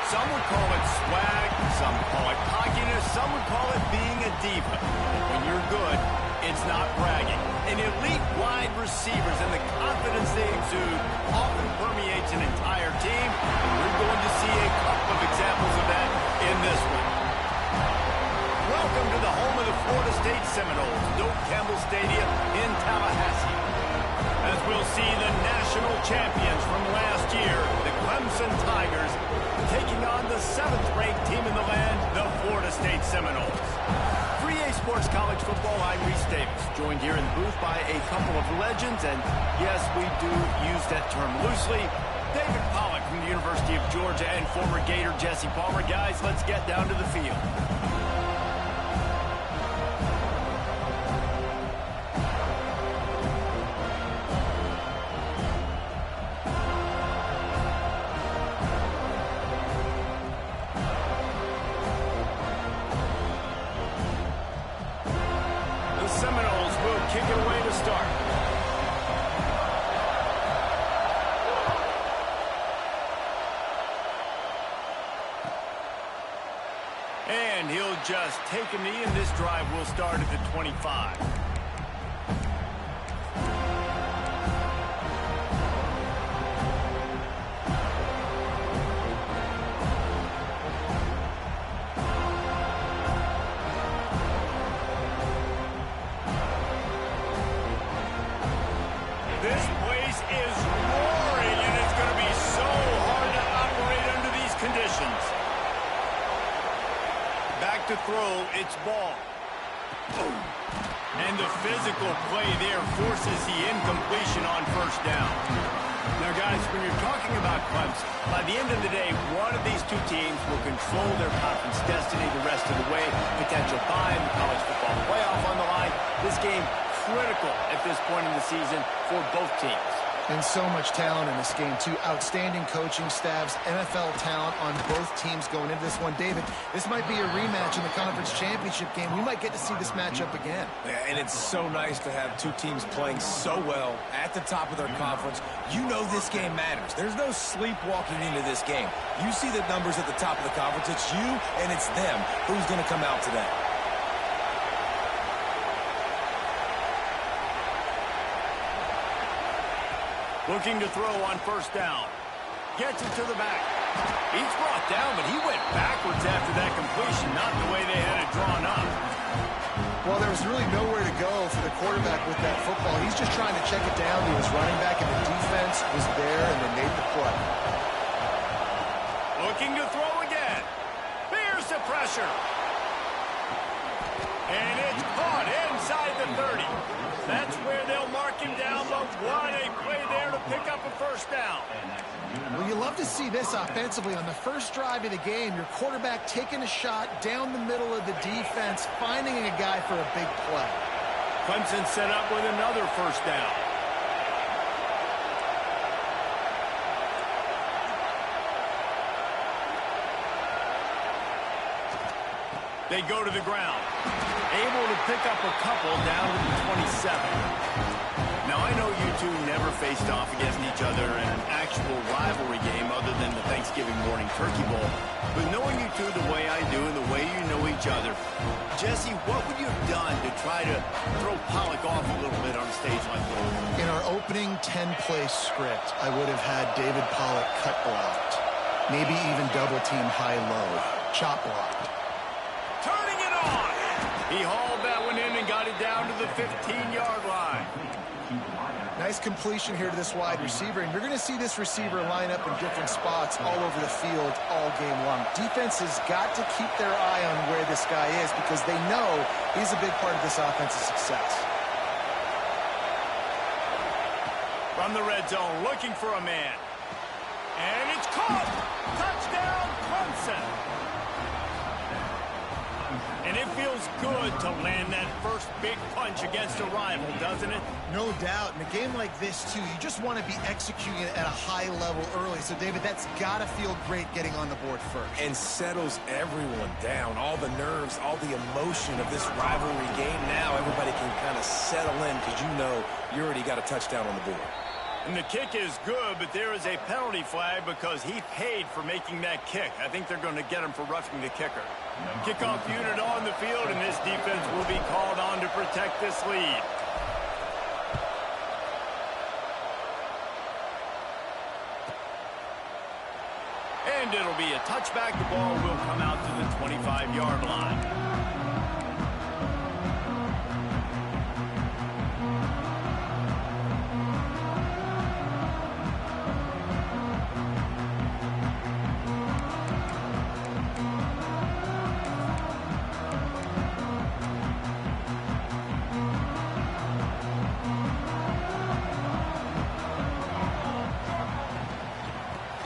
Some would call it swag, some call it cockiness, some would call it being a diva. But when you're good, it's not bragging. An elite wide receivers and the confidence they exude often permeates an entire team. And we're going to see a couple of examples of that in this one. Welcome to the home of the Florida State Seminoles, Doak Campbell Stadium in Tallahassee. As we'll see the national champions from last year, the Clemson Tigers, taking on the 7th-ranked team in the land, the Florida State Seminoles. 3A Sports College Football, I'm Reese Davis, joined here in the booth by a couple of legends, and yes, we do use that term loosely. David Pollack from the University of Georgia and former Gator Jesse Palmer. Guys, let's get down to the field. Seminoles will kick it away to start. And he'll just take a knee, and this drive will start at the 25. This place is roaring, and it's going to be so hard to operate under these conditions. Back to throw, it's ball. And the physical play there forces the incompletion on first down. Now, guys, when you're talking about Clemson, by the end of the day, one of these two teams will control their conference destiny the rest of the way. Potential bye in the college football playoff on the line. This game critical at this point in the season for both teams. And so much talent in this game, too. Outstanding coaching staffs, NFL talent on both teams going into this one. David, this might be a rematch in the conference championship game. We might get to see this matchup again. Yeah, and it's so nice to have two teams playing so well at the top of their conference. You know this game matters. There's no sleepwalking into this game. You see the numbers at the top of the conference. It's you and it's them. Who's going to come out today? Looking to throw on first down. Gets it to the back. He's brought down, but he went backwards after that completion, not the way they had it drawn up. Well, there was really nowhere to go for the quarterback with that football. He's just trying to check it down to his running back, and the defense was there, and they made the play. Looking to throw again. Here's the pressure. And it's caught inside the 30. That's where they'll mark him down, but what a play there to pick up a first down. Well, you love to see this offensively. On the first drive of the game, your quarterback taking a shot down the middle of the defense, finding a guy for a big play. Clemson set up with another first down. They go to the ground. Able to pick up a couple down to the 27. Now, I know you two never faced off against each other in an actual rivalry game other than the Thanksgiving morning Turkey Bowl. But knowing you two the way I do and the way you know each other, Jesse, what would you have done to try to throw Pollack off a little bit on a stage like this? In our opening 10-play script, I would have had David Pollack cut blocked. Maybe even double-team high-low. Chop blocked. Turning it on! He hauled that one in and got it down to the 15-yard line. Nice completion here to this wide receiver, and you're going to see this receiver line up in different spots all over the field all game long. Defense has got to keep their eye on where this guy is because they know he's a big part of this offense's success. From the red zone, looking for a man. And it's caught! Touchdown, Clemson! And it feels good to land that first big punch against a rival, doesn't it? No doubt. In a game like this, too, you just want to be executing it at a high level early. So, David, that's got to feel great getting on the board first. And settles everyone down. All the nerves, all the emotion of this rivalry game. Now everybody can kind of settle in because you know you already got a touchdown on the board. And the kick is good, but there is a penalty flag because he paid for making that kick. I think they're going to get him for roughing the kicker. Kickoff unit on the field, and this defense will be called on to protect this lead. And it'll be a touchback. The ball will come out to the 25-yard line.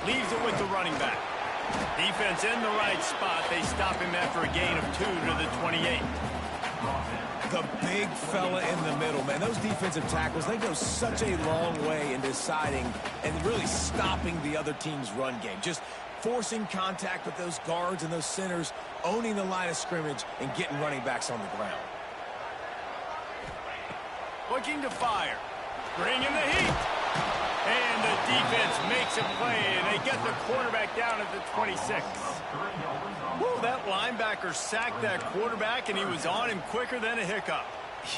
Leaves it with the running back. Defense in the right spot. They stop him after a gain of 2 to the 28. The big fella in the middle, man. Those defensive tackles, they go such a long way in deciding and really stopping the other team's run game. Just forcing contact with those guards and those centers, owning the line of scrimmage, and getting running backs on the ground. Looking to fire. Bring in the heat. And the defense makes a play, and they get the quarterback down at the 26. Woo, that linebacker sacked that quarterback, and he was on him quicker than a hiccup.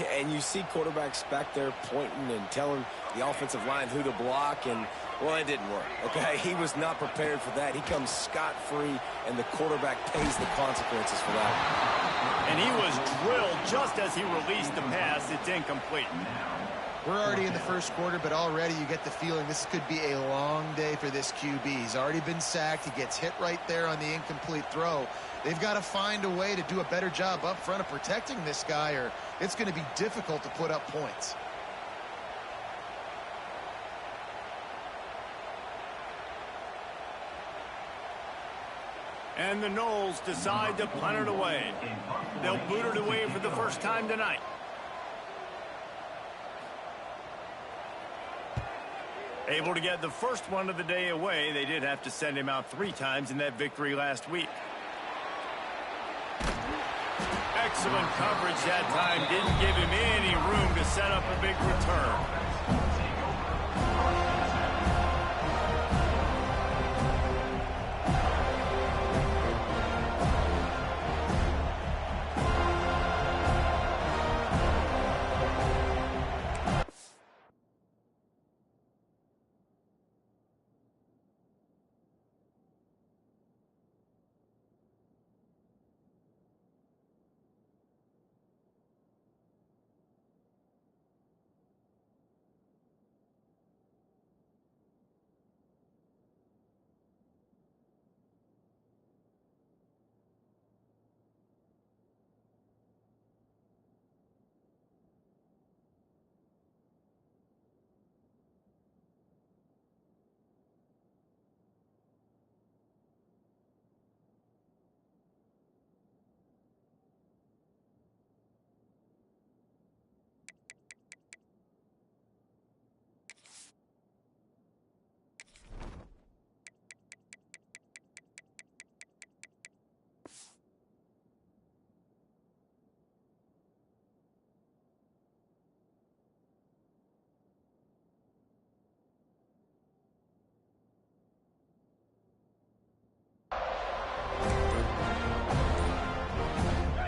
Yeah, and you see quarterbacks back there pointing and telling the offensive line who to block, and, well, it didn't work, okay? He was not prepared for that. He comes scot-free, and the quarterback pays the consequences for that. And he was drilled just as he released the pass. It's incomplete. We're already in the first quarter, but already you get the feeling this could be a long day for this QB. He's already been sacked. He gets hit right there on the incomplete throw. They've got to find a way to do a better job up front of protecting this guy, or it's going to be difficult to put up points. And the Noles decide to punt it away. They'll boot it away for the first time tonight. Able to get the first one of the day away. They did have to send him out 3 times in that victory last week. Excellent coverage that time. Didn't give him any room to set up a big return.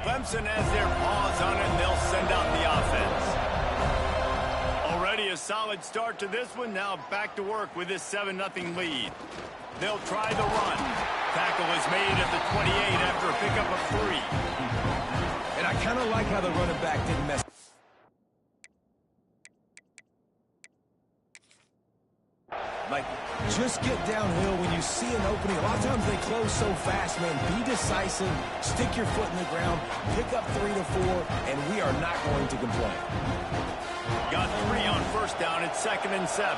Clemson has their paws on it, and they'll send out the offense. Already a solid start to this one. Now back to work with this 7-0 lead. They'll try the run. Tackle is made at the 28 after a pickup of 3. And I kind of like how the running back didn't mess. Like, just get downhill when you see an opening. A lot of times they close so fast, man. Be decisive, stick your foot in the ground, pick up 3 to 4, and we are not going to complain. Got 3 on first down. It's 2nd and 7.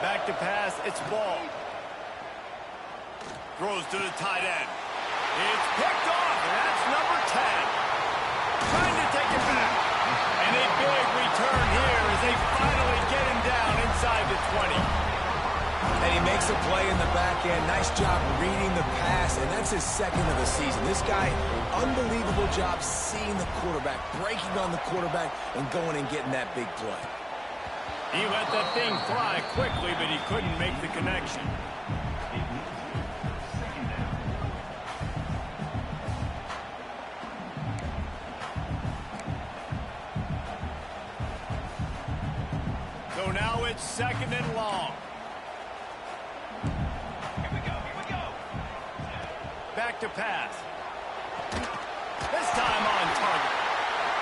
Back to pass. It's Ball. Throws to the tight end. It's picked off, and that's number 10. Trying to take it back. And a big return here as they finally get him down inside the 20. And he makes a play in the back end. Nice job reading the pass, and that's his second of the season. This guy, unbelievable job seeing the quarterback, breaking on the quarterback, and going and getting that big play. He let that thing fly quickly, but he couldn't make the connection. So now it's second and long. Here we go. Back to pass. This time on target.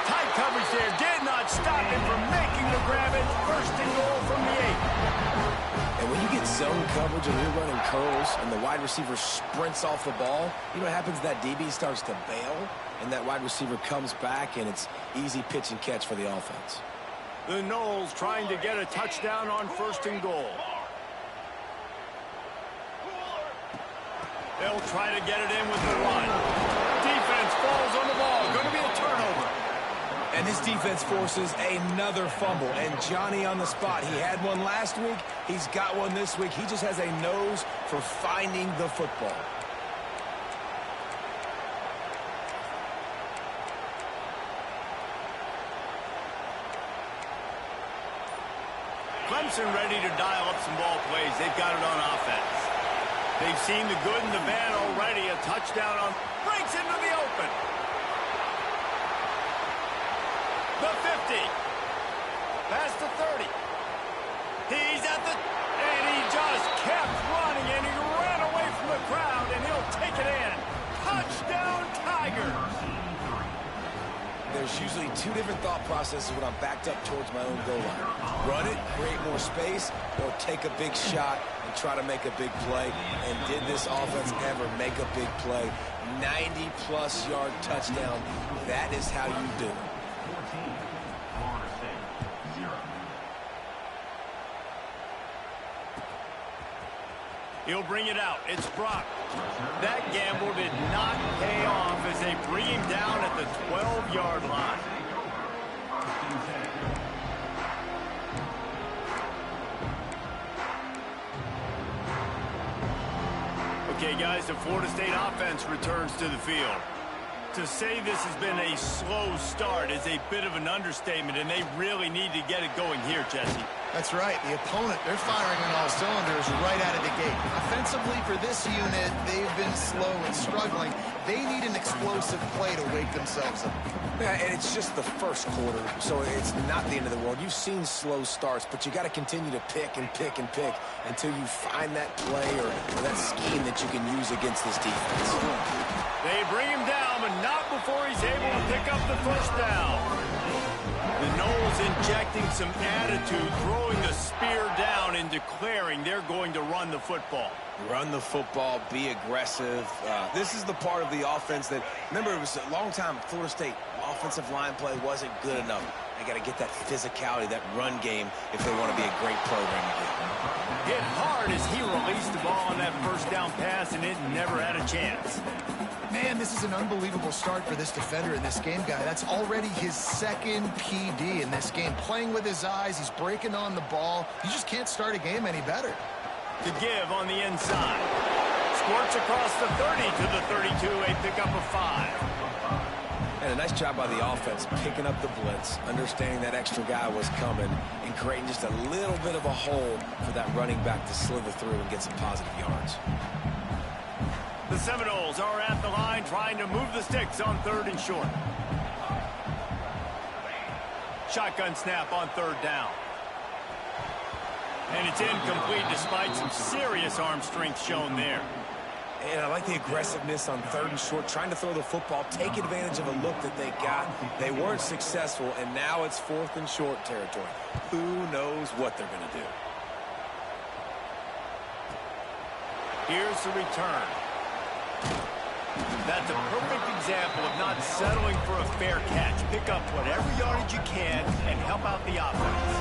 Tight coverage there did not stop him from making the grab. It's first and goal from the 8. And when you get zone coverage and you're running curls and the wide receiver sprints off the ball, you know what happens? That DB starts to bail, and that wide receiver comes back, and it's easy pitch and catch for the offense. The Noles trying to get a touchdown on first and goal. They'll try to get it in with the run. Defense falls on the ball. Going to be a turnover. And this defense forces another fumble. And Johnny on the spot. He had one last week. He's got one this week. He just has a nose for finding the football. Clemson ready to dial up some ball plays. They've got it on offense. They've seen the good and the bad already. A touchdown on breaks into the open. The 50. Past the 30. He's at the... And he just kept running, and he ran away from the crowd, and he'll take it in. Touchdown, Tigers. There's usually two different thought processes when I'm backed up towards my own goal line. Run it, create more space, or take a big shot and try to make a big play. And did this offense ever make a big play? 90-plus yard touchdown. That is how you do it. He'll bring it out. It's Brock. That gamble did not pay off as they bring him down at the 12-yard line. Okay, guys, the Florida State offense returns to the field. To say this has been a slow start is a bit of an understatement, and they really need to get it going here, Jesse. That's right. The opponent, they're firing on all cylinders right out of the gate. Offensively, for this unit, they've been slow and struggling. They need an explosive play to wake themselves up. Yeah, and it's just the first quarter, so it's not the end of the world. You've seen slow starts, but you got to continue to pick and pick and pick until you find that play or that scheme that you can use against this defense. They bring him down, but not before he's able to pick up the first down. The Noles injecting some attitude, throwing the spear down and declaring they're going to run the football. Run the football, be aggressive. This is the part of the offense that, remember, it was a long time Florida State offensive line play wasn't good enough. They got to get that physicality, that run game, if they want to be a great program again. Hit hard as he released the ball on that first down pass, and it never had a chance. Man, this is an unbelievable start for this defender in this game, guy. That's already his second PD in this game. Playing with his eyes, he's breaking on the ball. You just can't start a game any better. To give on the inside. Squirts across the 30 to the 32, a pickup of 5. And a nice job by the offense picking up the blitz, understanding that extra guy was coming, and creating just a little bit of a hole for that running back to slither through and get some positive yards. The Seminoles are at the line trying to move the sticks on 3rd and short. Shotgun snap on 3rd down. And it's incomplete despite some serious arm strength shown there. And I like the aggressiveness on 3rd and short, trying to throw the football, take advantage of a look that they got. They weren't successful, and now it's 4th and short territory. Who knows what they're going to do? Here's the return. That's a perfect example of not settling for a fair catch. Pick up whatever yardage you can and help out the offense.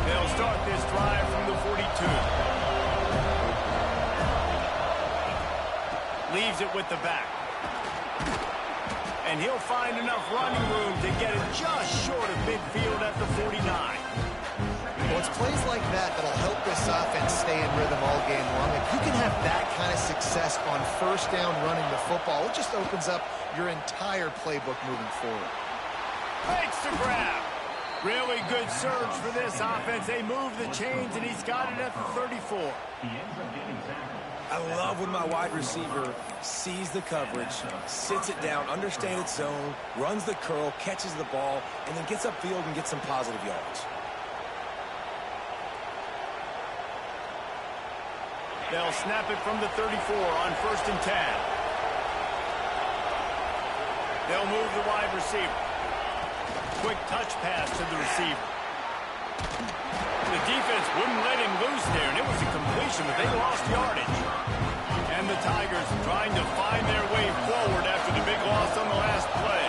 They'll start this drive from the 42. Leaves it with the back. And he'll find enough running room to get it just short of midfield at the 49. Well, it's plays like that that'll help this offense stay in rhythm all game long. If you can have that kind of success on first down running the football, it just opens up your entire playbook moving forward. Fakes to grab. Really good surge for this offense. They move the chains, and he's got it at the 34. I love when my wide receiver sees the coverage, sits it down, understands its zone, runs the curl, catches the ball, and then gets upfield and gets some positive yards. They'll snap it from the 34 on 1st and 10. They'll move the wide receiver. Quick touch pass to the receiver. The defense wouldn't let him loose there, and it was a completion, but they lost yardage. And the Tigers trying to find their way forward after the big loss on the last play.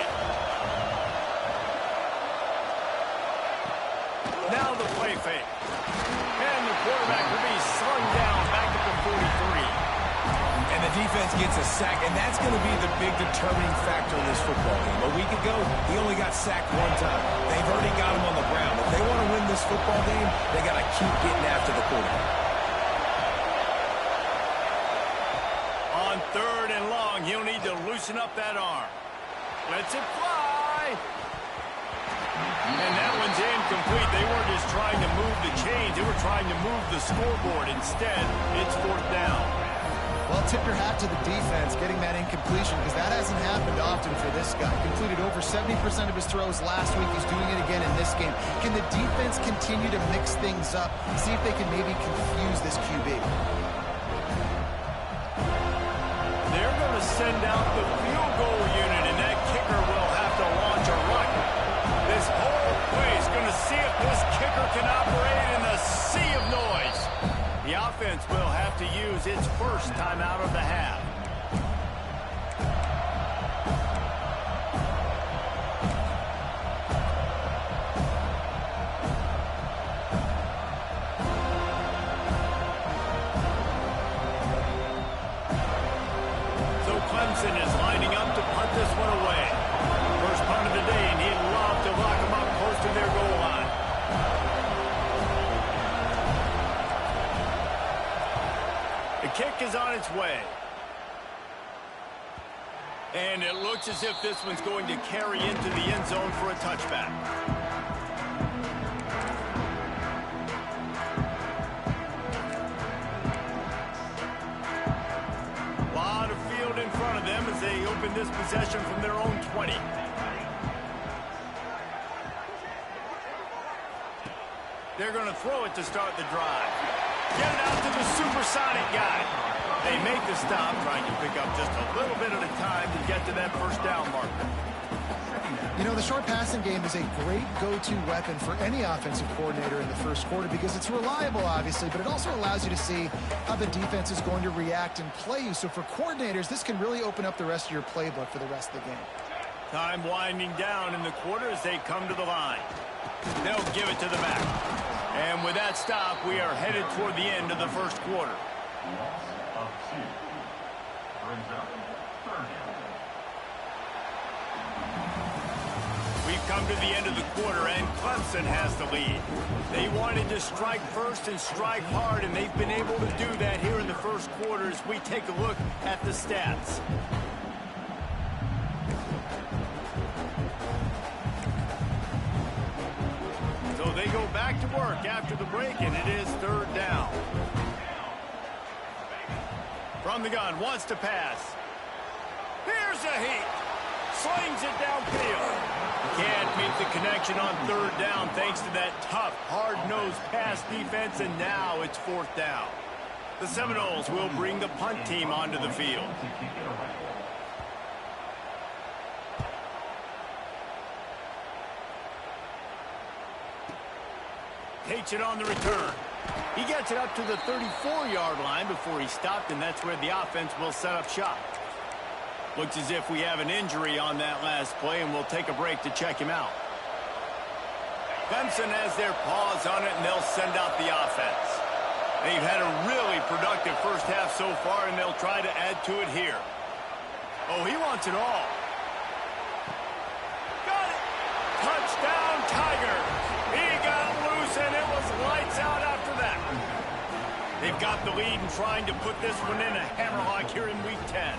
Now the play fake. And the quarterback will be slung down back at the 43. And the defense gets a sack, and that's going to be the big determining factor in this football game. A week ago, he only got sacked one time. They've already got him on the ground. If they want to win this football game, they got to keep getting after the quarterback. On 3rd and long, he'll need to loosen up that arm. Lets it fly. And that one's incomplete. They weren't just trying to move the chains. They were trying to move the scoreboard. Instead, it's 4th down. Well, tip your hat to the defense getting that incompletion because that hasn't happened often for this guy. Completed over 70% of his throws last week. He's doing it again in this game. Can the defense continue to mix things up? See if they can maybe confuse this QB. They're going to send out the field goal unit, and that kicker will have to launch a run. This whole place going to see if this kicker can operate in the sea of noise. The offense will have to use its first timeout of the half. So Clemson is lining up to punt this one away. First punt of the day, and he'd love to lock them up close to their goal line. The kick is on its way. And it looks as if this one's going to carry into the end zone for a touchback. A lot of field in front of them as they open this possession from their own 20. They're going to throw it to start the drive. Get it out to the supersonic guy. They make the stop, trying to pick up just a little bit at a time to get to that first down marker. You know, the short passing game is a great go-to weapon for any offensive coordinator in the first quarter because it's reliable, obviously, but it also allows you to see how the defense is going to react and play you. So for coordinators, this can really open up the rest of your playbook for the rest of the game. Time winding down in the quarter as they come to the line. They'll give it to the back. And with that stop, we are headed toward the end of the first quarter. We've come to the end of the quarter, and Clemson has the lead. They wanted to strike first and strike hard, and they've been able to do that here in the first quarter as we take a look at the stats. So they go back to work after the break, and it is 3rd down. From the gun, wants to pass. Here's a heat. Slings it downfield. Can't meet the connection on 3rd down thanks to that tough, hard-nosed pass defense, and now it's 4th down. The Seminoles will bring the punt team onto the field. Takes it on the return. He gets it up to the 34-yard line before he stopped, and that's where the offense will set up shop. Looks as if we have an injury on that last play, and we'll take a break to check him out. Clemson has their paws on it, and they'll send out the offense. They've had a really productive first half so far, and they'll try to add to it here. Oh, he wants it all. Got it! Touchdown, Tigers! He got loose, and it was light They've got the lead and trying to put this one in a hammerlock here in Week 10.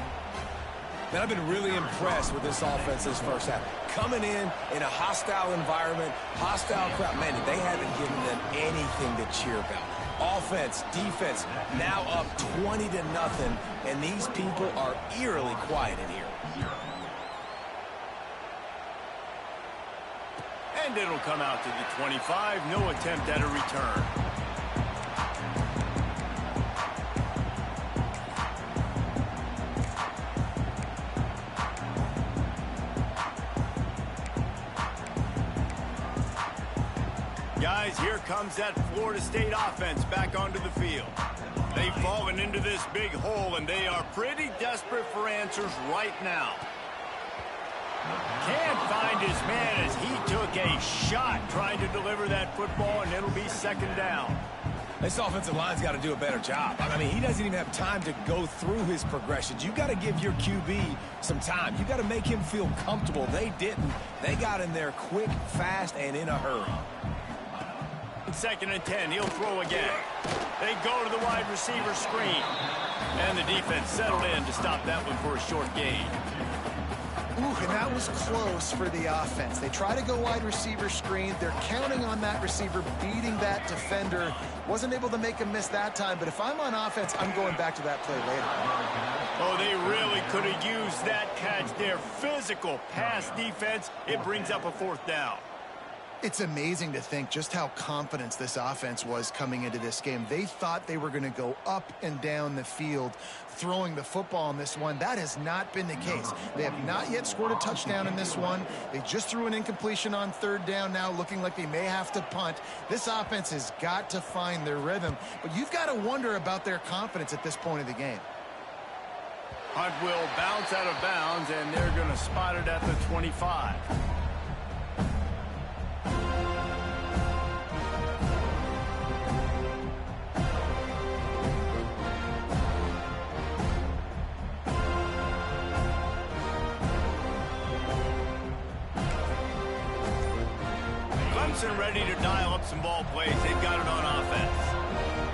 Man, I've been really impressed with this offense this first half. Coming in a hostile environment, hostile crowd. Man, they haven't given them anything to cheer about. Offense, defense, now up 20-0, and these people are eerily quiet in here. And it'll come out to the 25. No attempt at a return. Guys, here comes that Florida State offense back onto the field. They've fallen into this big hole, and they are pretty desperate for answers right now. Can't find his man as he took a shot trying to deliver that football, and it'll be second down. This offensive line's got to do a better job. I mean, he doesn't even have time to go through his progressions. You got to give your QB some time. You got to make him feel comfortable. They didn't. They got in there quick, fast, and in a hurry. Second and 10, he'll throw again. They go to the wide receiver screen. And the defense settled in to stop that one for a short gain. Ooh, and that was close for the offense. They try to go wide receiver screen. They're counting on that receiver beating that defender. Wasn't able to make him miss that time, but if I'm on offense, I'm going back to that play later. Oh, they really could have used that catch there. Physical pass defense. It brings up a fourth down. It's amazing to think just how confident this offense was coming into this game. They thought they were going to go up and down the field throwing the football in this one. That has not been the case. They have not yet scored a touchdown in this one. They just threw an incompletion on third down now, looking like they may have to punt. This offense has got to find their rhythm, but you've got to wonder about their confidence at this point of the game. Hunt will bounce out of bounds, and they're going to spot it at the 25. Clemson ready to dial up some ball plays. They've got it on offense.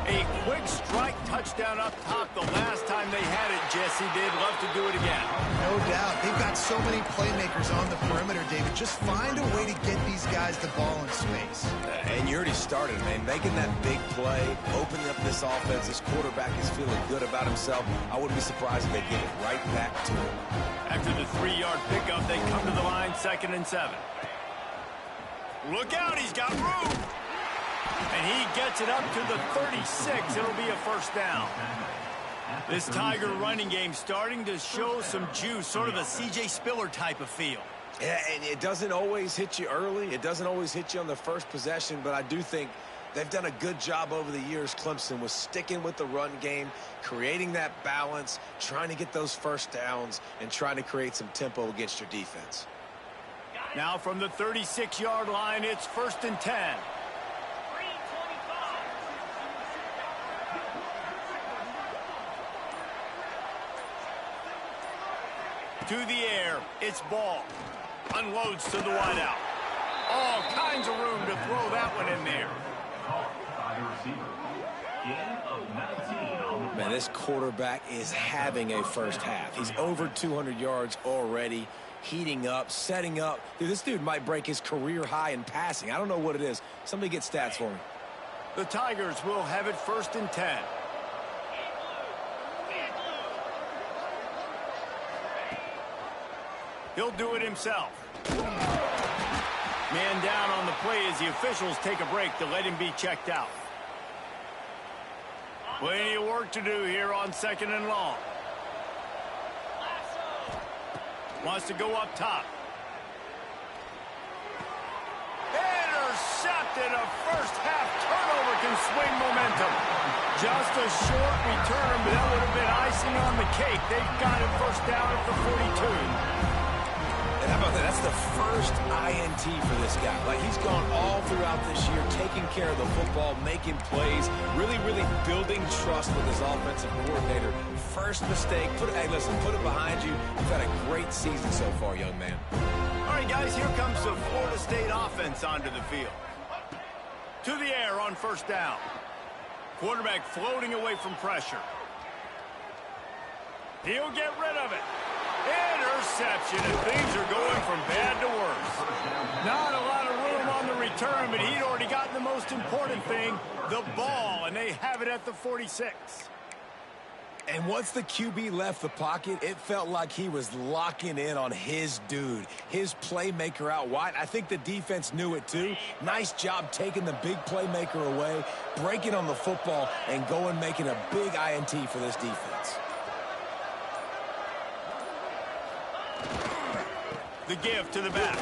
A quick strike touchdown up top the last time they had it, Jesse. They'd love to do it again. No doubt. They've got so many playmakers on the perimeter, David. Just find a way to get these guys the ball in space. And you already started, man. Making that big play, opening up this offense. This quarterback is feeling good about himself. I wouldn't be surprised if they give it right back to him. After the 3-yard pickup, they come to the line, 2nd and 7. Look out, he's got room. And he gets it up to the 36. It'll be a first down. This Tiger running game starting to show some juice, sort of a C.J. Spiller type of feel. Yeah, and it doesn't always hit you early. It doesn't always hit you on the first possession, but I do think they've done a good job over the years, Clemson, with sticking with the run game, creating that balance, trying to get those first downs, and trying to create some tempo against your defense. Now from the 36-yard line, it's 1st and 10. To the air, it's Ball. Unloads to the wideout. All kinds of room to throw that one in there. Man, this quarterback is having a first half. He's over 200 yards already, heating up, setting up. Dude, this dude might break his career high in passing. I don't know what it is. Somebody get stats for me. The Tigers will have it 1st and 10. He'll do it himself. Man down on the play as the officials take a break to let him be checked out. Plenty of work to do here on 2nd and long. Wants to go up top. Intercepted. A first half turnover can swing momentum. Just a short return, but that would have been icing on the cake. They've got it 1st down at the 42. And how about that? That's the first INT for this guy. Like, he's gone all throughout this year, taking care of the football, making plays, really building trust with his offensive coordinator. First mistake, hey, listen, put it behind you. You've had a great season so far, young man. All right, guys, here comes the Florida State offense onto the field. To the air on 1st down. Quarterback floating away from pressure. He'll get rid of it. Interception, and things are going from bad to worse. Not a lot of room on the return, but he'd already gotten the most important thing, the ball, and they have it at the 46. And once the QB left the pocket, it felt like he was locking in on his dude, his playmaker out wide. I think the defense knew it too. Nice job taking the big playmaker away, breaking on the football, and going making a big INT for this defense. The give to the back.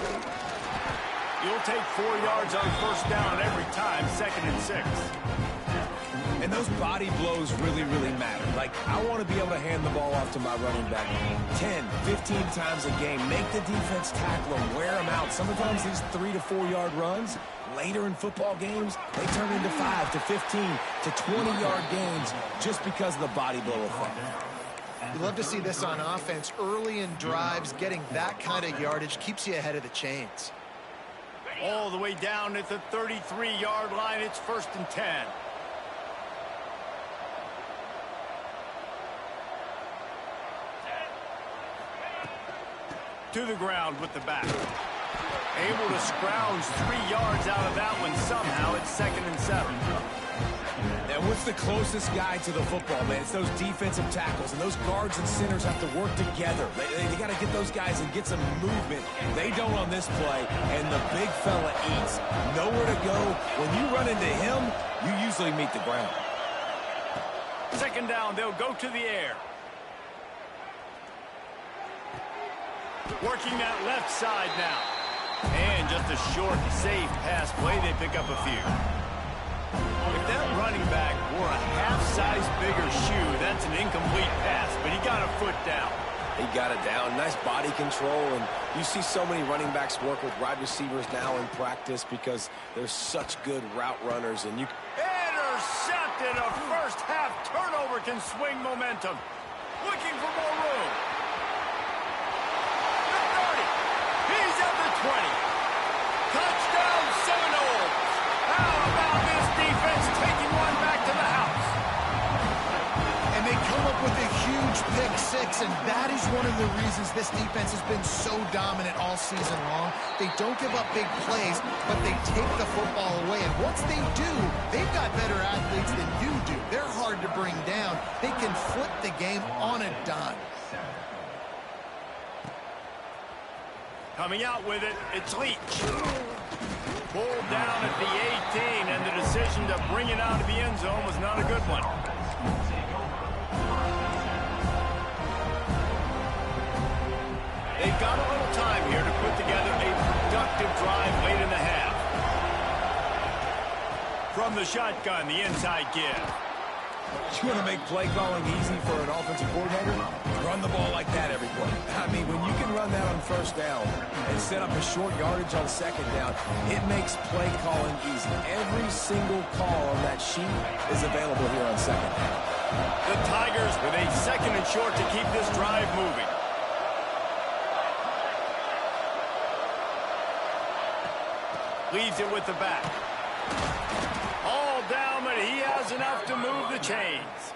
You'll take 4 yards on first down every time, 2nd and 6. And those body blows really, really matter. Like, I want to be able to hand the ball off to my running back 10, 15 times a game. Make the defense tackle them, wear them out. Sometimes these 3 to 4 yard runs, later in football games, they turn into 5 to 15 to 20-yard gains just because of the body blow effect. You love to see this on offense. Early in drives, getting that kind of yardage keeps you ahead of the chains. All the way down at the 33-yard line, it's 1st and 10. To the ground with the back. Able to scrounge 3 yards out of that one somehow. It's 2nd and 7. And what's the closest guy to the football, man? It's those defensive tackles, and those guards and centers have to work together. They got to get those guys and get some movement. They don't on this play, and the big fella eats. Nowhere to go. When you run into him, you usually meet the ground. 2nd down, they'll go to the air. Working that left side now. And just a short, safe pass play. They pick up a few. If that running back wore a half-size bigger shoe, that's an incomplete pass, but he got a foot down. He got it down. Nice body control, and you see so many running backs work with wide receivers now in practice because they're such good route runners. And you intercepted. A first-half turnover can swing momentum. Looking for more room. The 30. He's at the 20. Touchdown Seminoles. How about this defense taking one back to the house? And they come up with a huge pick six, and that is one of the reasons this defense has been so dominant all season long. They don't give up big plays, but they take the football away. And once they do, they've got better athletes than you do. They're hard to bring down. They can flip the game on a dime. Coming out with it, it's Leach. Pulled down at the 18, and the decision to bring it out of the end zone was not a good one. They've got a little time here to put together a productive drive late in the half. From the shotgun, the inside give. You want to make play calling easy for an offensive coordinator? Run the ball like that every play. I mean, when you can run that on first down and set up a short yardage on 2nd down, it makes play calling easy. Every single call on that sheet is available here on 2nd down. The Tigers with a 2nd and short to keep this drive moving. Leaves it with the back. All down, but he has enough to move the chains.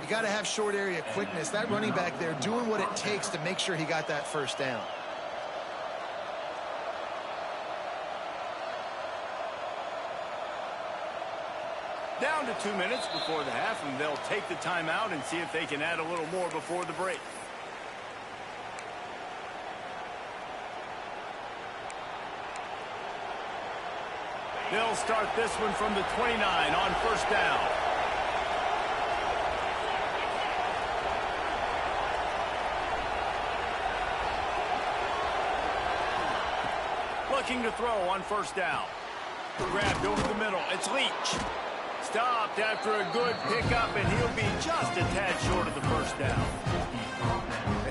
You got to have short area quickness. That running back there doing what it takes to make sure he got that first down. Down to 2 minutes before the half, and they'll take the timeout and see if they can add a little more before the break. They'll start this one from the 29 on first down. Looking to throw on first down. Grabbed over the middle. It's Leach. Stopped after a good pickup, and he'll be just a tad short of the first down.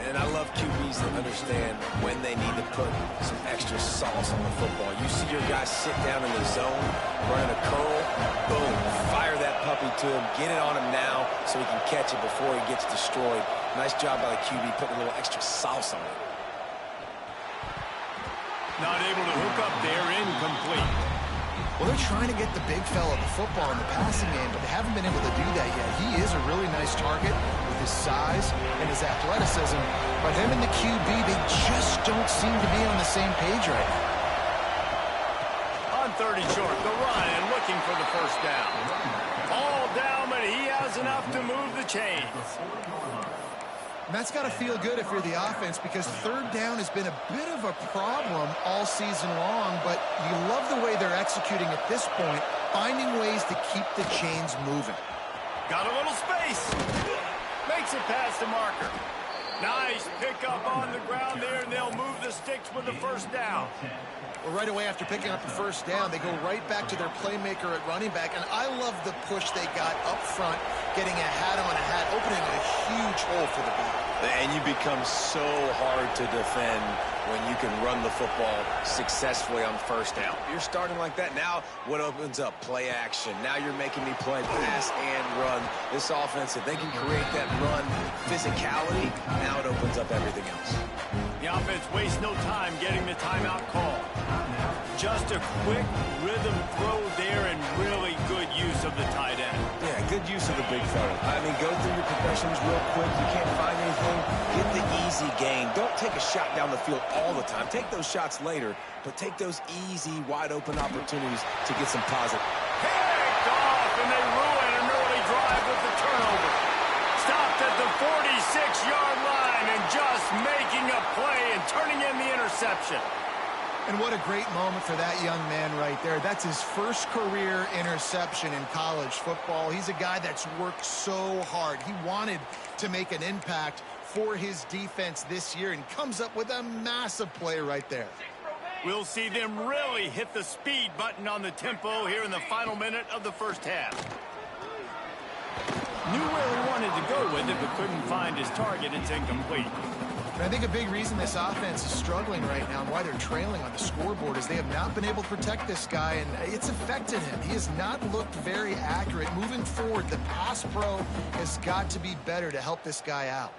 And I love QBs that understand when they need to put some extra sauce on the football. You see your guys sit down in the zone, running a curl, boom, fire that puppy to him, get it on him now so he can catch it before he gets destroyed. Nice job by the QB putting a little extra sauce on it. Not able to hook up there, incomplete. Well, they're trying to get the big fella the football in the passing game, but they haven't been able to do that yet. He is a really nice target with his size and his athleticism, but him and the QB, they just don't seem to be on the same page right now. On 30 short, the run and looking for the first down. All down, but he has enough to move the chains. And that's got to feel good if you're the offense, because third down has been a bit of a problem all season long, but you love the way they're executing at this point, finding ways to keep the chains moving. Got a little space. Makes it past the marker. Nice pickup on the ground there, and they'll move the sticks with the first down. Well, right away after picking up the first down, they go right back to their playmaker at running back, and I love the push they got up front, getting a hat on a hat, opening a huge hole for the back. And you become so hard to defend when you can run the football successfully on first down. You're starting like that. Now what opens up? Play action. Now you're making me play pass and run. This offense, if they can create that run physicality, now it opens up everything else. The offense wastes no time getting the timeout call. Just a quick rhythm throw there and really good use of the tight end. Yeah, good use of the big fella. I mean, go through your progressions real quick. You can't find anything. Get the easy gain. Don't take a shot down the field all the time. Take those shots later, but take those easy, wide-open opportunities to get some positive. Picked off, and they ruin an early drive with the turnover. Stopped at the 46-yard line and just making a play and turning in the interception. And what a great moment for that young man right there. That's his first career interception in college football. He's a guy that's worked so hard. He wanted to make an impact for his defense this year and comes up with a massive play right there. We'll see them really hit the speed button on the tempo here in the final minute of the first half. Knew where he wanted to go with it, but couldn't find his target. It's incomplete. And I think a big reason this offense is struggling right now and why they're trailing on the scoreboard is they have not been able to protect this guy, and it's affected him. He has not looked very accurate. Moving forward, the pass pro has got to be better to help this guy out.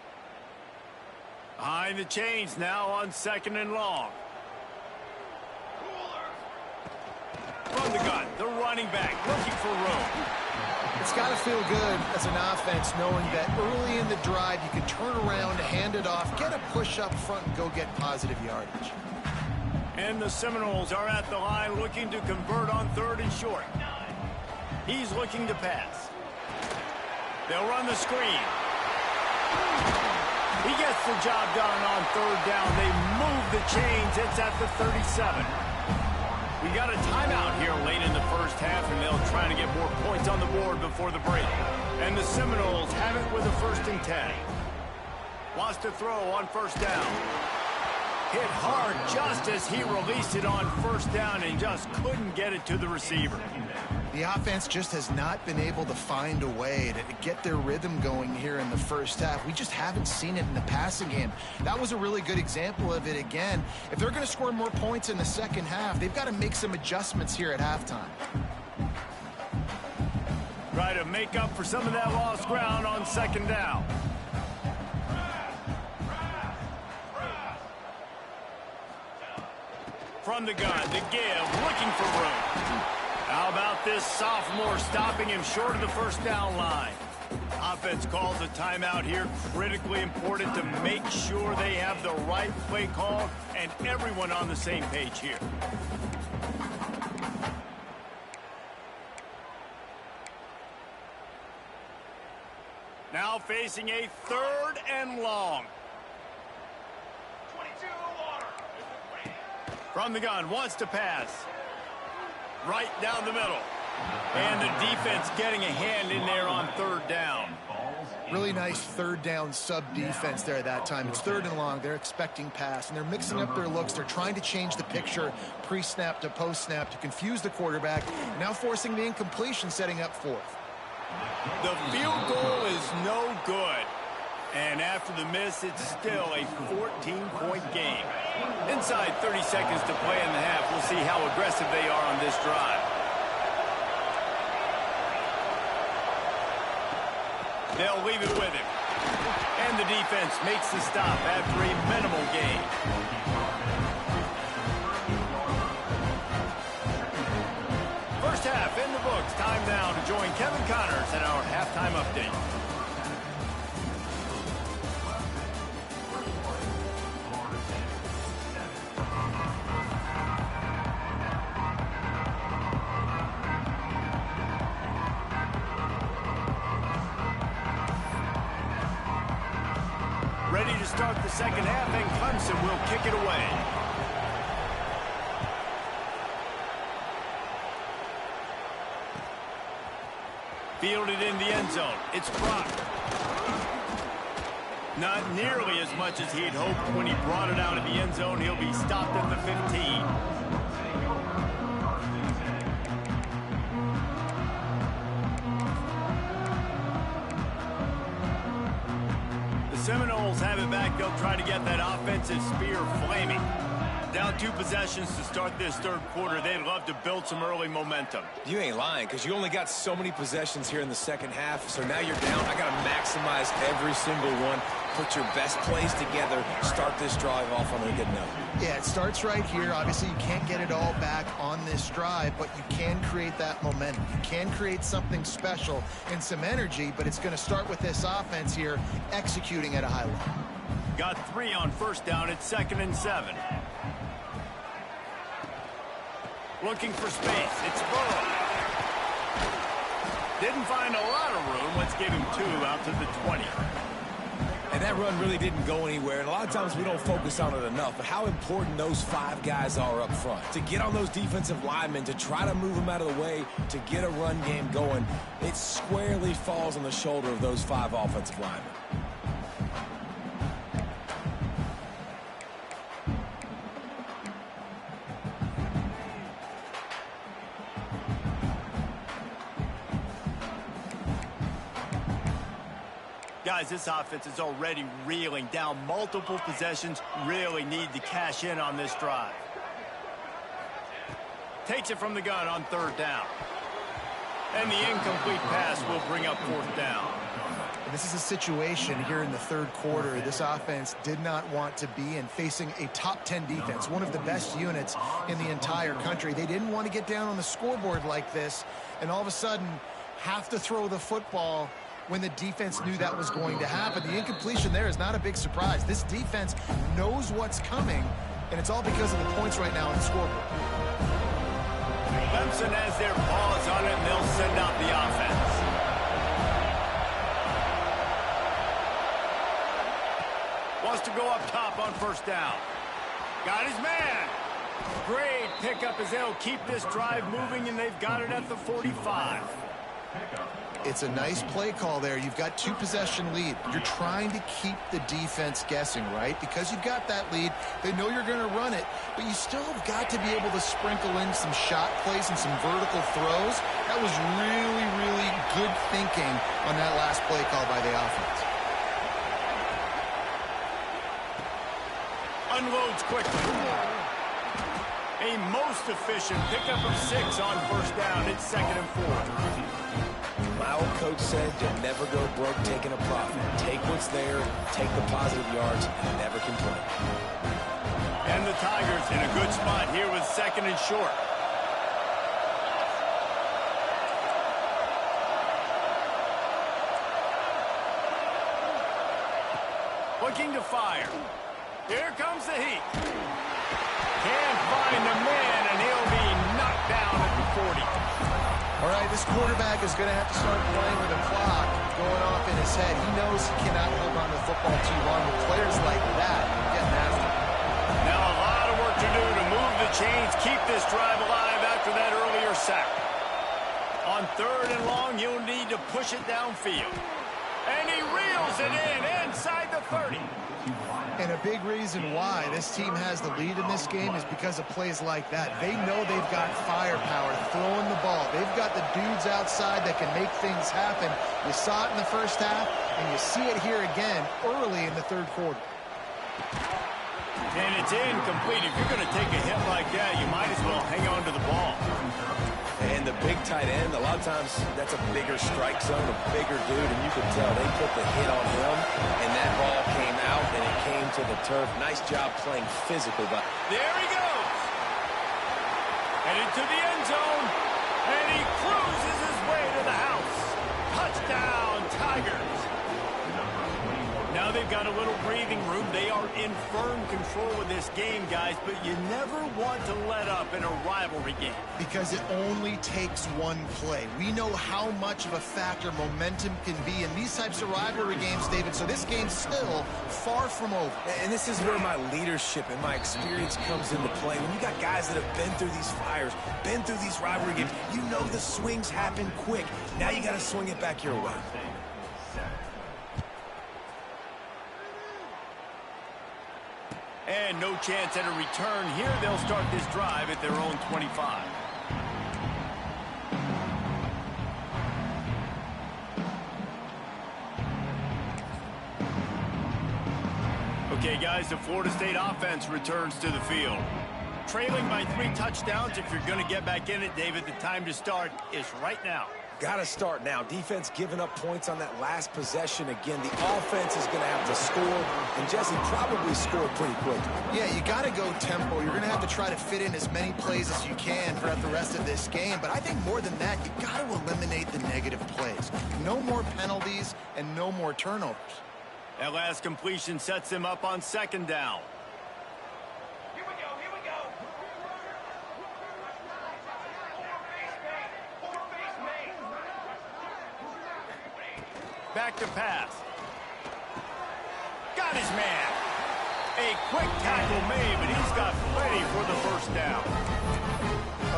Behind the chains now on 2nd and long. From the gun, the running back looking for room. It's got to feel good as an offense knowing that early in the drive you can turn around, hand it off, get a push up front, and go get positive yardage. And the Seminoles are at the line looking to convert on 3rd and short. He's looking to pass. They'll run the screen. He gets the job done on 3rd down. They move the chains. It's at the 37. We got a timeout here late in the first half, and they'll try to get more points on the board before the break. And the Seminoles have it with a 1st and 10. Wants to throw on 1st down. Hit hard just as he released it on 1st down and just couldn't get it to the receiver. The offense just has not been able to find a way to get their rhythm going here in the first half. We just haven't seen it in the passing game. That was a really good example of it again. If they're going to score more points in the second half, they've got to make some adjustments here at halftime. Try to make up for some of that lost ground on 2nd down. From the gun, to give, looking for room. How about this sophomore stopping him short of the 1st down line? Offense calls a timeout here. Critically important to make sure they have the right play call and everyone on the same page here. Now facing a 3rd and long. From the gun, wants to pass. Right down the middle. And the defense getting a hand in there on 3rd down. Really nice 3rd down sub-defense there that time. It's 3rd and long. They're expecting pass, and they're mixing up their looks. They're trying to change the picture pre-snap to post-snap to confuse the quarterback, now forcing the incompletion, setting up 4th. The field goal is no good. And after the miss, it's still a 14-point game. Inside 30 seconds to play in the half. We'll see how aggressive they are on this drive. They'll leave it with him. And the defense makes the stop after a minimal gain. join Kevin Connors in our halftime update. Ready to start the second half, and Clemson will kick it away. Fielded in the end zone. It's Brock. Not nearly as much as he'd hoped when he brought it out of the end zone. He'll be stopped at the 15. The Seminoles have it back. They'll try to get that offensive spear flaming. Down 2 possessions to start this third quarter. They'd love to build some early momentum. You ain't lying, because you only got so many possessions here in the second half, so now you're down. I got to maximize every single one. Put your best plays together. Start this drive off on a good note. Yeah, it starts right here. Obviously, you can't get it all back on this drive, but you can create that momentum. You can create something special and some energy, but it's going to start with this offense here executing at a high level. Got 3 on first down. It's 2nd and 7. Looking for space. It's Burrow. Didn't find a lot of room. Let's give him 2 out to the 20. And that run really didn't go anywhere. And a lot of times we don't focus on it enough. But how important those 5 guys are up front. To get on those defensive linemen, to try to move them out of the way, to get a run game going, it squarely falls on the shoulder of those 5 offensive linemen. Guys, this offense is already reeling down multiple possessions. Really need to cash in on this drive. Takes it from the gun on 3rd down. And the incomplete pass will bring up 4th down. And this is a situation here in the third quarter this offense did not want to be in, facing a top 10 defense, one of the best units in the entire country. They didn't want to get down on the scoreboard like this and all of a sudden have to throw the football when the defense knew that was going to happen. The incompletion there is not a big surprise. This defense knows what's coming, and it's all because of the points right now on the scoreboard. Clemson has their paws on it, and they'll send out the offense. Wants to go up top on 1st down. Got his man. Great pickup as they'll keep this drive moving, and they've got it at the 45. It's a nice play call there. You've got 2 possession lead. You're trying to keep the defense guessing, right? Because you've got that lead. They know you're going to run it, but you still have got to be able to sprinkle in some shot plays and some vertical throws. That was really, really good thinking on that last play call by the offense. Unloads quickly. A most efficient pickup of 6 on 1st down. It's 2nd and 4. My old coach said you'll never go broke taking a profit. Take what's there, take the positive yards, and never complain. And the Tigers in a good spot here with 2nd and short. Looking to fire. Here comes the heat. Can't find the man, and he'll be knocked down at the 40. All right, this quarterback is going to have to start playing with a clock going off in his head. He knows he cannot hold on to the football too long. With players like that, getting after him. Now a lot of work to do to move the chains, keep this drive alive after that earlier sack. On 3rd and long, you'll need to push it downfield. And he reels it in inside the 30. And a big reason why this team has the lead in this game is because of plays like that. They know they've got firepower throwing the ball. They've got the dudes outside that can make things happen. You saw it in the first half, and you see it here again early in the third quarter. And it's incomplete. If you're going to take a hit like that, you might as well hang on to the ball. And the big tight end, a lot of times that's a bigger strike zone, a bigger dude, and you can tell they put the hit on him, and that ball came out, and it came to the turf. Nice job playing physical. But there he goes. Headed to the end zone, and he cruises his way to the house. Touchdown, Tigers. Now they've got a little breathing room. They are in firm control of this game, guys, but you never want to let up in a rivalry game. Because it only takes one play. We know how much of a factor momentum can be in these types of rivalry games, David, so this game's still far from over. And this is where my leadership and my experience comes into play. When you got guys that have been through these fires, been through these rivalry games, you know the swings happen quick. Now you got to swing it back your way. And no chance at a return here. They'll start this drive at their own 25. Okay, guys, the Florida State offense returns to the field. Trailing by 3 touchdowns. If you're going to get back in it, David, the time to start is right now. Got to start now. Defense giving up points on that last possession. Again, the offense is going to have to score, and Jesse probably scored pretty quickly. Yeah, you got to go tempo. You're going to have to try to fit in as many plays as you can throughout the rest of this game. But I think more than that, you got to eliminate the negative plays. No more penalties and no more turnovers. That last completion sets him up on 2nd down. Back to pass. Got his man. A quick tackle made, but he's got plenty for the 1st down.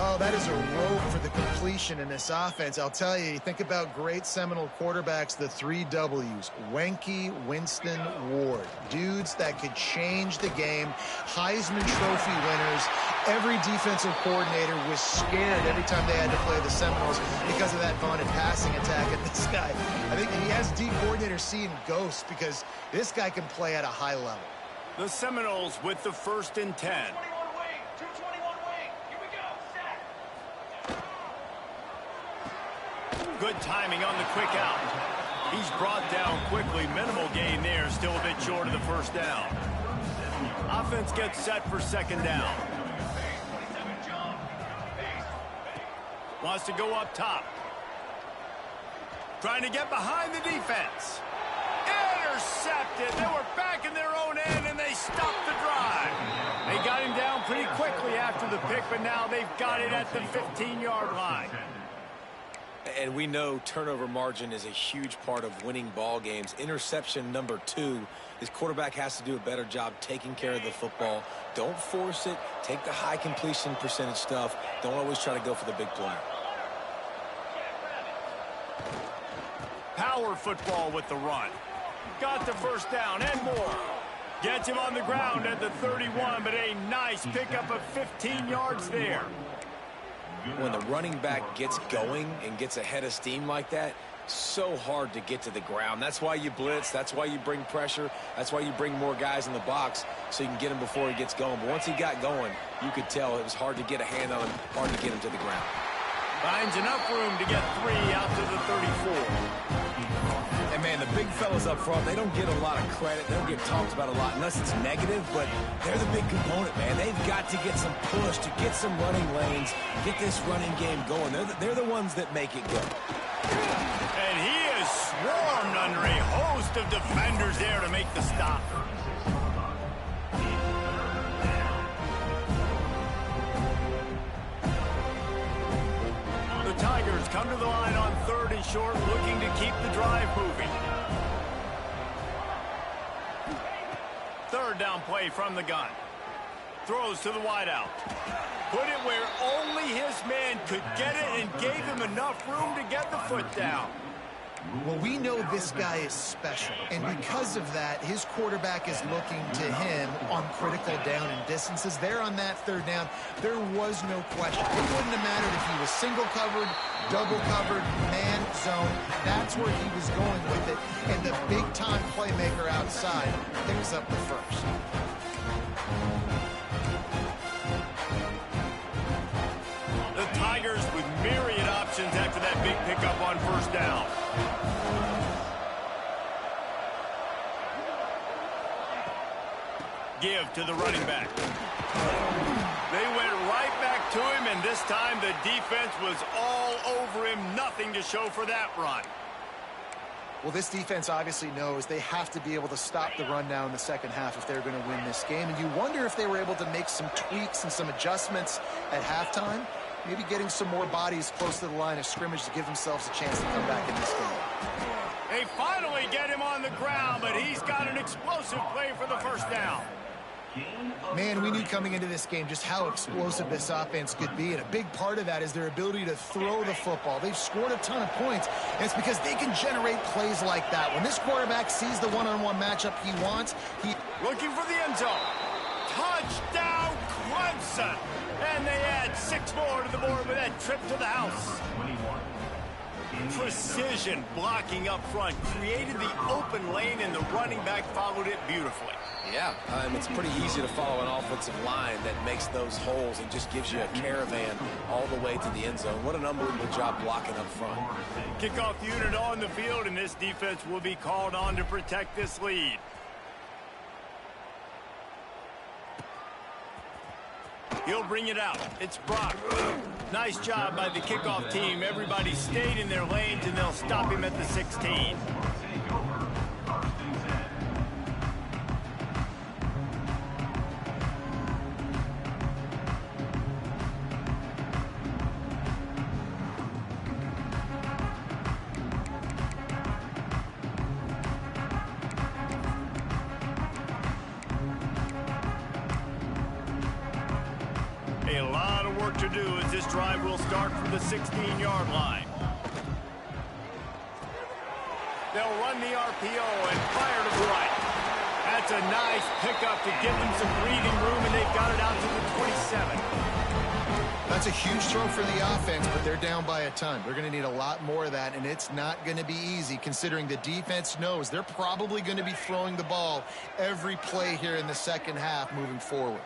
Oh, that is a rope for the completion in this offense. I'll tell you, think about great Seminole quarterbacks, the 3 W's. Wenke, Winston, Ward. Dudes that could change the game. Heisman Trophy winners. Every defensive coordinator was scared every time they had to play the Seminoles because of that vaunted passing attack. And this guy, I think he has D coordinators seeing ghosts because this guy can play at a high level. The Seminoles with the 1st and 10. Good timing on the quick out. He's brought down quickly. Minimal gain there. Still a bit short of the 1st down. Offense gets set for 2nd down. Wants to go up top. Trying to get behind the defense. Intercepted. They were back in their own end, and they stopped the drive. They got him down pretty quickly after the pick, but now they've got it at the 15-yard line. And we know turnover margin is a huge part of winning ball games. Interception number 2. His quarterback has to do a better job taking care of the football. Don't force it. Take the high completion percentage stuff. Don't always try to go for the big play. Power football with the run. Got the 1st down and more. Gets him on the ground at the 31, but a nice pickup of 15 yards there. When the running back gets going and gets ahead of steam like that, so hard to get to the ground. That's why you blitz. That's why you bring pressure. That's why you bring more guys in the box so you can get him before he gets going. But once he got going, you could tell it was hard to get a hand on him, hard to get him to the ground. Finds enough room to get 3 out to the 34. And, man, the big fellas up front, they don't get a lot of credit. They don't get talked about a lot unless it's negative, but they're the big component, man. They've got to get some push, to get some running lanes, get this running game going. They're the ones that make it go. And he is swarmed under a host of defenders there to make the stop. The Tigers come to the line on 3rd and short, looking to keep the drive moving. 3rd down play from the gun. Throws to the wideout. Put it where only his man could get it and gave him enough room to get the foot down. Well, we know this guy is special, and because of that, his quarterback is looking to him on critical down and distances. There on that 3rd down, there was no question. It wouldn't have mattered if he was single covered, double covered, man zone. That's where he was going with it, and the big-time playmaker outside picks up the 1st. The Tigers with myriad options after that big pickup on 1st down. Give to the running back. They went right back to him, and And this time the defense was all over him. Nothing to show for that run. Well, this defense obviously knows they have to be able to stop the run now in the second half if they're going to win this game. And you wonder if they were able to make some tweaks and some adjustments at halftime, maybe getting some more bodies close to the line of scrimmage to give themselves a chance to come back in this game. They finally get him on the ground, but he's got an explosive play for the first down. Man, we knew coming into this game just how explosive this offense could be, and a big part of that is their ability to throw the football. They've scored a ton of points, and it's because they can generate plays like that. When this quarterback sees the one-on-one matchup he wants, he... Looking for the end zone. Touchdown, Clemson! And they add 6 more to the board with that trip to the house. Precision blocking up front created the open lane, and the running back followed it beautifully. Yeah, it's pretty easy to follow an offensive line that makes those holes and just gives you a caravan all the way to the end zone. What an unbelievable job blocking up front. Kickoff unit on the field, and this defense will be called on to protect this lead. He'll bring it out. It's Brock. Nice job by the kickoff team. Everybody stayed in their lanes, and they'll stop him at the 16. A lot of work to do as this drive will start from the 16-yard line. They'll run the RPO and fire to the right. That's a nice pickup to give them some breathing room, and they've got it out to the 27. That's a huge throw for the offense, but they're down by a ton. They're going to need a lot more of that, and it's not going to be easy considering the defense knows they're probably going to be throwing the ball every play here in the second half moving forward.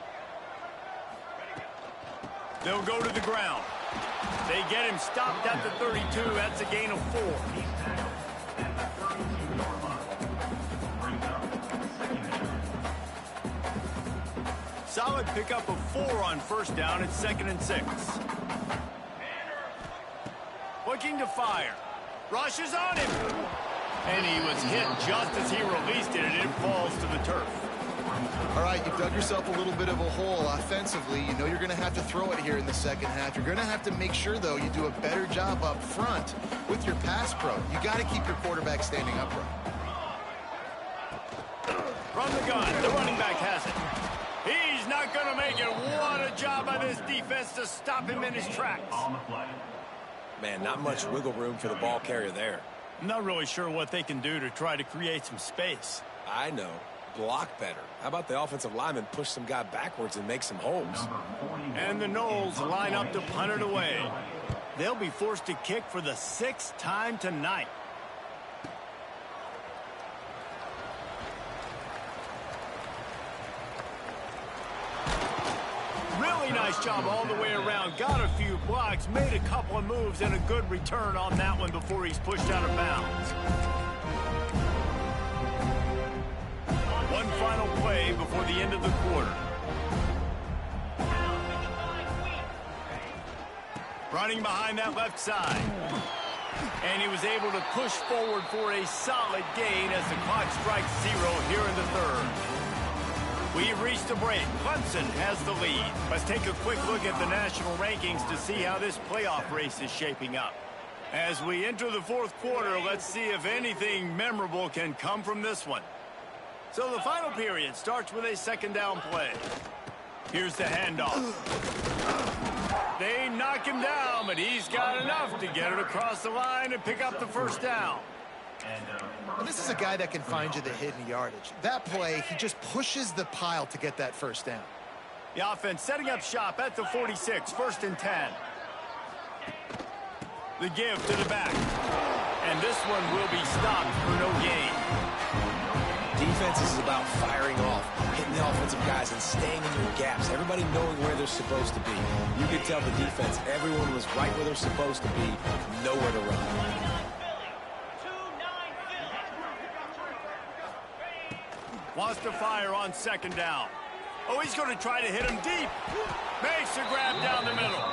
They'll go to the ground. They get him stopped at the 32. That's a gain of 4. Solid pickup of 4 on first down. It's 2nd and 6. Looking to fire. Rushes on him. And he was hit just as he released it, and it falls to the turf. All right, you've dug yourself a little bit of a hole offensively. You know you're going to have to throw it here in the second half. You're going to have to make sure, though, you do a better job up front with your pass pro. You got to keep your quarterback standing upright. From the gun, the running back has it. He's not going to make it. What a job by this defense to stop him in his tracks. Man, not much wiggle room for the ball carrier there. I'm not really sure what they can do to try to create some space. I know. Block better. How about the offensive lineman push some guy backwards and make some holes? And the Knowles line up to punt it away. They'll be forced to kick for the 6th time tonight. Really nice job all the way around. Got a few blocks, made a couple of moves, and a good return on that one before he's pushed out of bounds. One final play before the end of the quarter. Running behind that left side. And he was able to push forward for a solid gain as the clock strikes 0 here in the 3rd. We've reached a break. Clemson has the lead. Let's take a quick look at the national rankings to see how this playoff race is shaping up. As we enter the 4th quarter, let's see if anything memorable can come from this one. So the final period starts with a 2nd down play. Here's the handoff. They knock him down, but he's got enough to get it across the line and pick up the 1st down. Well, this is a guy that can find you the hidden yardage. That play, he just pushes the pile to get that 1st down. The offense setting up shop at the 46, 1st and 10. The give to the back. And this one will be stopped for no gain. Defense is about firing off, hitting the offensive guys, and staying in your gaps. Everybody knowing where they're supposed to be. You could tell the defense, everyone was right where they're supposed to be, nowhere to run. Wants to fire on 2nd down. Oh, he's going to try to hit him deep. Makes the grab down the middle.